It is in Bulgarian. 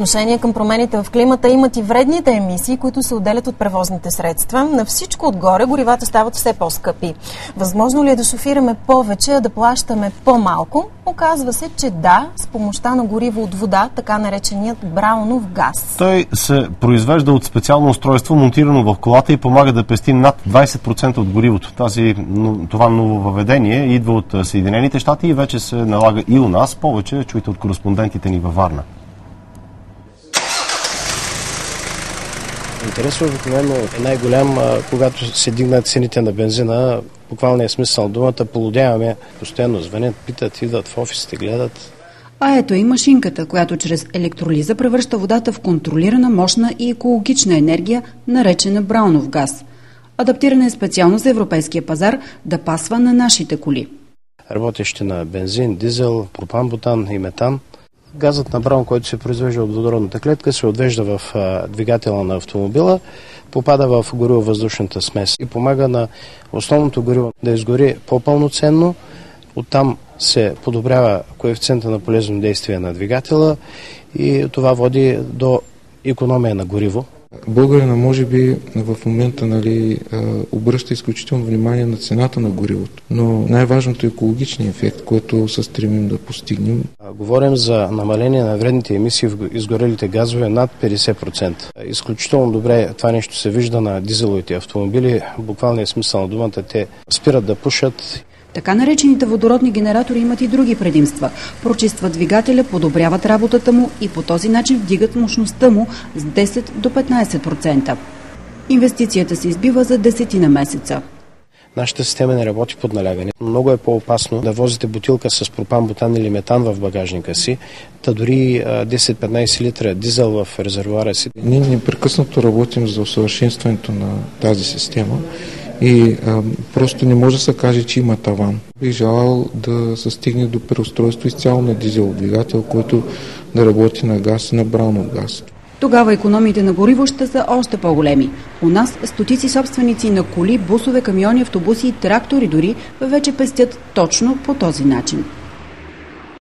отношение към промените в климата имат и вредните емисии, които се отделят от превозните средства. На всичко отгоре горивата стават все по-скъпи. Възможно ли е да шофираме повече, а да плащаме по-малко? Оказва се, че да, с помощта на гориво от вода, така нареченият браунов газ. Той се произвежда от специално устройство, монтирано в колата и помага да пести над 20% от горивото. Това нововъведение идва от Съединените щати и вече се налага и у нас. Повече чуйте от кореспондентите ни във Варна. Интересът обикновено е най-голям, когато се дигнат цените на бензина. Буквалният смисъл на думата, полудяваме, постоянно звънят, питат, идват в офисите, гледат. А ето и машинката, която чрез електролиза превръща водата в контролирана, мощна и екологична енергия, наречена браунов газ. Адаптирана е специално за европейския пазар да пасва на нашите коли. Работещи на бензин, дизел, пропан, бутан и метан. Газът на браун, който се произвежда от водородната клетка, се отвежда в двигателя на автомобила, попада в гориво-въздушната смес и помага на основното гориво да изгори по-пълноценно. Оттам се подобрява коефициента на полезно действие на двигателя и това води до икономия на гориво. Българина може би в момента обръща изключително внимание на цената на горивото, но най-важното е екологичният ефект, който се стремим да постигнем. Говорим за намаление на вредните емисии в изгорелите газове над 50%. Изключително добре това нещо се вижда на дизеловите автомобили. Буквалният смисъл на думата, те спират да пушат. Така наречените водородни генератори имат и други предимства. Прочистват двигателя, подобряват работата му и по този начин вдигат мощността му с 10 до 15%. Инвестицията се избива за 10 на месеца. Нашата система не работи под налягане. Много е по-опасно да возите бутилка с пропан, бутан или метан в багажника си, та дори 10-15 литра дизел в резервуара си. Ние непрекъснато работим за усъвършенстването на тази система и просто не може да се каже, че има таван. Бих желал да се стигне до преустройство изцяло на дизелов двигател, който да работи на газ и на браунов газ. Тогава икономиите на гориво ще са още по-големи. У нас стотици собственици на коли, бусове, камиони, автобуси и трактори дори вече пестят точно по този начин.